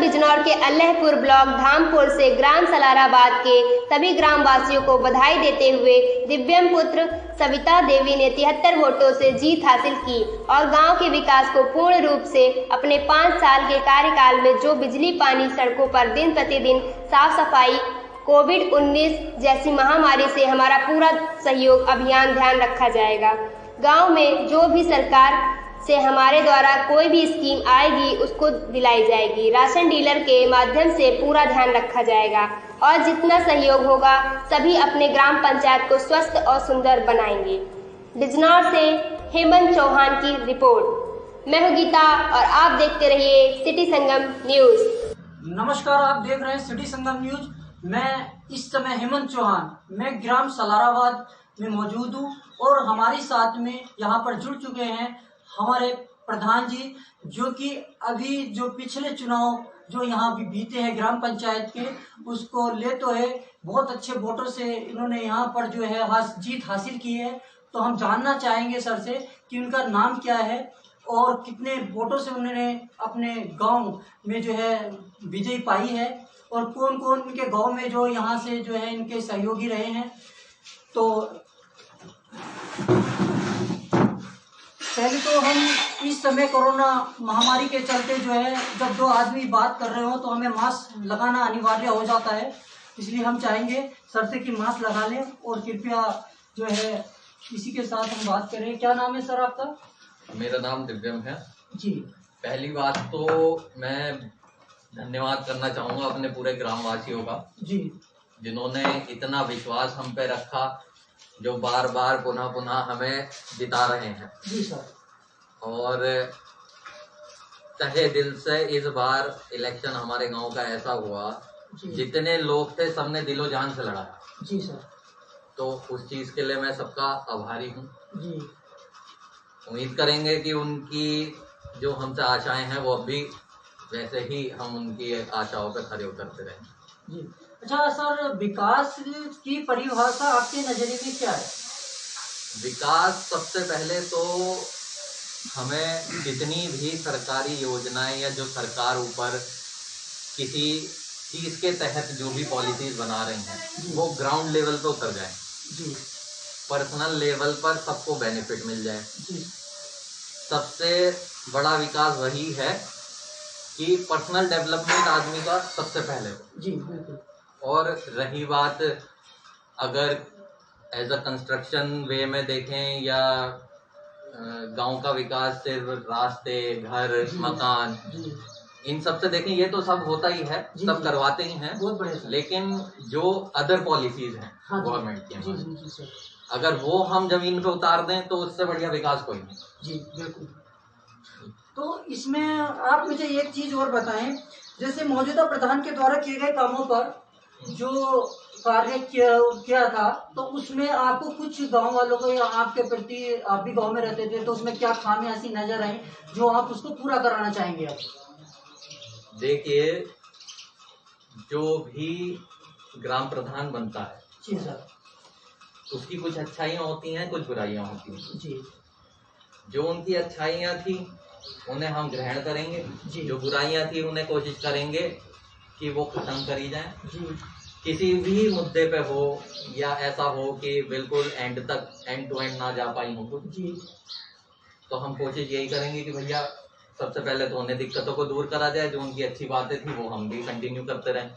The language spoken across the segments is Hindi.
बिजनौर के अल्लाहपुर ब्लॉक धामपुर से ग्राम सलाराबाद के सभी ग्रामवासियों को बधाई देते हुए दिव्यम पुत्र सविता देवी ने 73 वोटों से जीत हासिल की और गांव के विकास को पूर्ण रूप से अपने 5 साल के कार्यकाल में जो बिजली, पानी, सड़कों पर दिन प्रतिदिन साफ सफाई, कोविड-19 जैसी महामारी से हमारा पूरा सहयोग अभियान ध्यान रखा जाएगा। गांव में जो भी सरकार से हमारे द्वारा कोई भी स्कीम आएगी उसको दिलाई जाएगी। राशन डीलर के माध्यम से पूरा ध्यान रखा जाएगा और जितना सहयोग होगा सभी अपने ग्राम पंचायत को स्वस्थ और सुंदर बनाएंगे। बिजनौर से हेमंत चौहान की रिपोर्ट। मैं हूं गीता और आप देखते रहिए सिटी संगम न्यूज। नमस्कार, आप देख रहे हैं सिटी संगम न्यूज। मैं इस समय हेमंत चौहान, मैं ग्राम सलाराबाद में मौजूद हूँ और हमारे साथ में यहाँ पर जुड़ चुके हैं हमारे प्रधान जी, जो कि अभी जो पिछले चुनाव जो यहाँ भी बीते हैं ग्राम पंचायत के, उसको ले तो है बहुत अच्छे वोटों से इन्होंने यहाँ पर जो है जीत हासिल की है। तो हम जानना चाहेंगे सर से कि उनका नाम क्या है और कितने वोटों से उन्होंने अपने गांव में जो है विजय पाई है और कौन कौन उनके गांव में जो यहाँ से जो है इनके सहयोगी रहे हैं। तो पहले तो हम इस समय कोरोना महामारी के चलते जो है जब दो आदमी बात कर रहे हो तो हमें मास्क लगाना अनिवार्य हो जाता है, इसलिए हम चाहेंगे सर से कि मास्क लगा लें और कृपया जो है इसी के साथ हम बात करें। क्या नाम है सर आपका? मेरा नाम दिव्यम है जी। पहली बात तो मैं धन्यवाद करना चाहूँगा अपने पूरे ग्रामवासियों का जी, जिन्होंने इतना विश्वास हम पे रखा, जो बार बार पुनः पुनः हमें जिता रहे हैं। जी सर। और तहे दिल से इस बार इलेक्शन हमारे गांव का ऐसा हुआ, जितने लोग थे सबने दिलो जान से लड़ा। जी सर। तो उस चीज के लिए मैं सबका आभारी हूँ। जी। उम्मीद करेंगे कि उनकी जो हमसे आशाएं हैं वो अब भी वैसे ही हम उनकी आशाओं पर खरे उतरते रहें। जी। अच्छा सर, विकास की परिभाषा आपके नजरिए में क्या है? विकास सबसे पहले तो हमें जितनी भी सरकारी योजनाएं या जो सरकार ऊपर किसी चीज के तहत जो भी पॉलिसीज बना रही हैं वो ग्राउंड लेवल पे उतर जाए, जी, पर्सनल लेवल पर सबको बेनिफिट मिल जाए। जी। सबसे बड़ा विकास वही है कि पर्सनल डेवलपमेंट आदमी का सबसे पहले हो। जी बिल्कुल। और रही बात अगर एज अ कंस्ट्रक्शन वे में देखें या गांव का विकास सिर्फ रास्ते, घर, मकान, इन सब से देखें, ये तो सब होता ही है, सब करवाते ही हैं, बहुत बढ़िया। लेकिन जो अदर पॉलिसीज हैं गवर्नमेंट की, अगर वो हम जमीन पे उतार दें तो उससे बढ़िया विकास कोई नहीं। जी बिल्कुल। तो इसमें आप मुझे एक चीज और बताएं, जैसे मौजूदा प्रधान के द्वारा किए गए कामों पर जो कार्य किया था, तो उसमें आपको कुछ गांव वालों को या आपके प्रति, आप भी गांव में रहते थे, तो उसमें क्या खामी ऐसी नजर आई जो आप उसको पूरा कराना चाहेंगे? आप देखिए, जो भी ग्राम प्रधान बनता है जी सर, उसकी कुछ अच्छाइयाँ होती हैं, कुछ बुराइयाँ होती हैं। जी। जो उनकी अच्छाइयाँ थी उन्हें हम ग्रहण करेंगे, जो बुराइयाँ थी उन्हें कोशिश करेंगे कि वो खत्म करी जाए। किसी भी मुद्दे पे हो या ऐसा हो कि बिल्कुल एंड तक, एंड टू एंड ना जा पाई हो जी, तो हम कोशिश यही करेंगे कि भैया सबसे पहले तो उन्हें दिक्कतों को दूर करा जाए, जो उनकी अच्छी बातें थी वो हम भी कंटिन्यू करते रहें।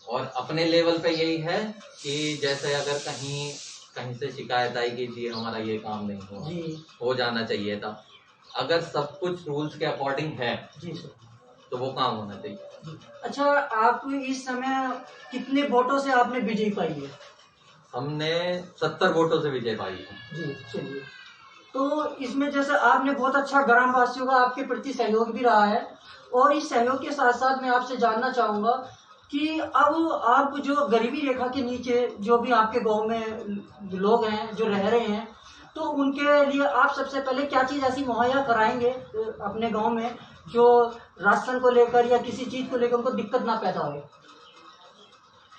और अपने लेवल पे यही है कि जैसे अगर कहीं से शिकायत आई कि जी हमारा ये काम नहीं हुआ, हो जाना चाहिए था, अगर सब कुछ रूल्स के अकॉर्डिंग है जी सर, तो वो काम होना चाहिए। अच्छा, आप इस समय कितने वोटों से आपने विजय पाई है? हमने 70 वोटों से विजय पाई है जी। चलिए, तो इसमें जैसे आपने बहुत अच्छा ग्रामवासियों का आपके प्रति सहयोग भी रहा है, और इस सहयोग के साथ साथ मैं आपसे जानना चाहूंगा कि अब आप जो गरीबी रेखा के नीचे जो भी आपके गांव में लोग हैं जो रह रहे हैं, तो उनके लिए आप सबसे पहले क्या चीज ऐसी मुहैया कराएंगे अपने गांव में जो राशन को लेकर या किसी चीज को लेकर उनको दिक्कत ना पैदा हो?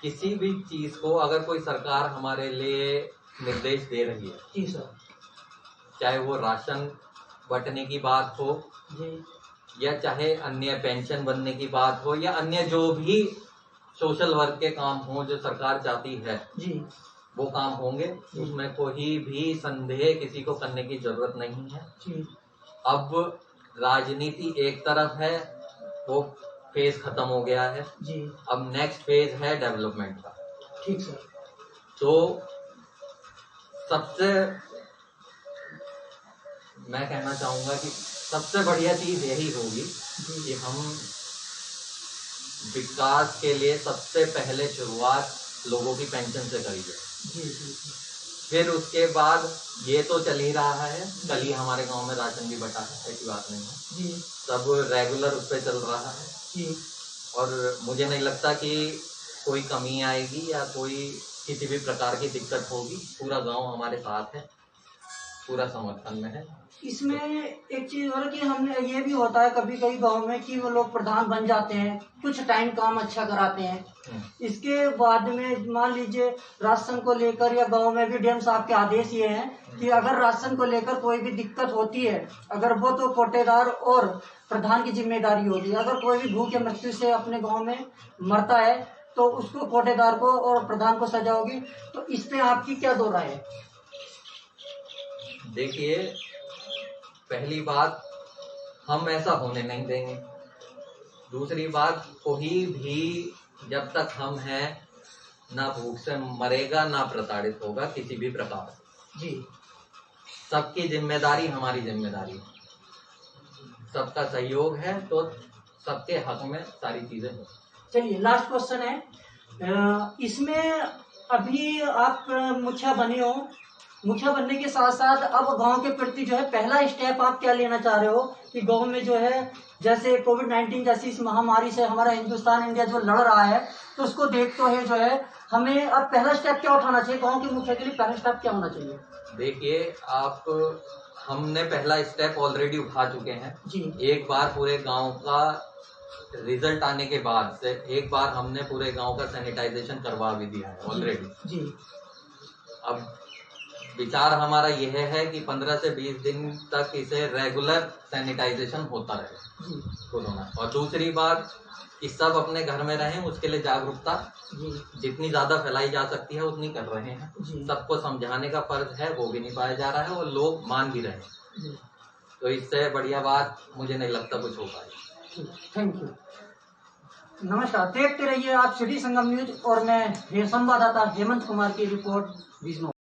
किसी भी चीज को अगर कोई सरकार हमारे लिए निर्देश दे रही है जी सर, चाहे वो राशन बंटने की बात हो जी, या चाहे अन्य पेंशन बनने की बात हो या अन्य जो भी सोशल वर्क के काम हो जो सरकार चाहती है जी वो काम होंगे। उसमें कोई भी संदेह किसी को करने की जरूरत नहीं है। जी अब राजनीति एक तरफ है, वो फेज खत्म हो गया है। जी अब नेक्स्ट फेज है डेवलपमेंट का। ठीक सर। तो सबसे मैं कहना चाहूंगा कि सबसे बढ़िया चीज यही होगी कि हम विकास के लिए सबसे पहले शुरुआत लोगों की पेंशन से करी जाए। फिर उसके बाद ये तो चल ही रहा है, कल ही हमारे गांव में राशन भी बटा है, ऐसी बात नहीं है, सब रेगुलर उस पर चल रहा है। और मुझे नहीं लगता कि कोई कमी आएगी या कोई किसी भी प्रकार की दिक्कत होगी। पूरा गांव हमारे साथ है, पूरा समर्थन में है। इसमें एक चीज और कि हमने ये भी होता है कभी कभी गांव में कि वो लोग प्रधान बन जाते हैं, कुछ टाइम काम अच्छा कराते हैं, इसके बाद में मान लीजिए राशन को लेकर या गांव में भी डीएम साहब के आदेश ये हैं कि अगर राशन को लेकर कोई भी दिक्कत होती है, अगर वो तो कोटेदार और प्रधान की जिम्मेदारी होगी। अगर कोई भी भूख या मृत्यु से अपने गाँव में मरता है तो उसको कोटेदार को और प्रधान को सजा होगी। तो इस पे आपकी क्या दो राय है? देखिए, पहली बात हम ऐसा होने नहीं देंगे। दूसरी बात, कोई भी जब तक हम हैं ना भूख से मरेगा ना प्रताड़ित होगा किसी भी प्रकार जी। सबकी जिम्मेदारी हमारी जिम्मेदारी है, सबका सहयोग है तो सबके हक में सारी चीजें हो। चलिए लास्ट क्वेश्चन है, इसमें अभी आप मुखिया बने हो, मुखिया बनने के साथ साथ अब गांव के प्रति जो है पहला स्टेप आप क्या लेना चाह रहे हो कि गांव में जो है जैसे कोविड-19 जैसी इस महामारी से हमारा हिंदुस्तान इंडिया जो लड़ रहा है तो उसको देखते हुए जो है हमें अब पहला स्टेप क्या उठाना चाहिए? गांव के मुखिया के लिए पहला स्टेप क्या होना चाहिए? देखिए, हमने पहला स्टेप ऑलरेडी उठा चुके हैं जी। एक बार पूरे गांव का रिजल्ट आने के बाद से एक बार हमने पूरे गांव का सैनिटाइजेशन करवा भी दिया है ऑलरेडी जी। अब विचार हमारा यह है कि 15 से 20 दिन तक इसे रेगुलर सैनिटाइजेशन होता रहे कोरोना। और दूसरी बात कि सब अपने घर में रहें, उसके लिए जागरूकता जितनी ज्यादा फैलाई जा सकती है उतनी कर रहे हैं। सबको समझाने का फर्ज है, वो भी नहीं पाया जा रहा है और लोग मान भी रहे हैं। तो इससे बढ़िया बात मुझे नहीं लगता कुछ हो पाएगी। थैंक यू, नमस्कार। देखते रहिए आप सिटी संगम न्यूज और मैं संवाददाता हेमंत कुमार की रिपोर्ट।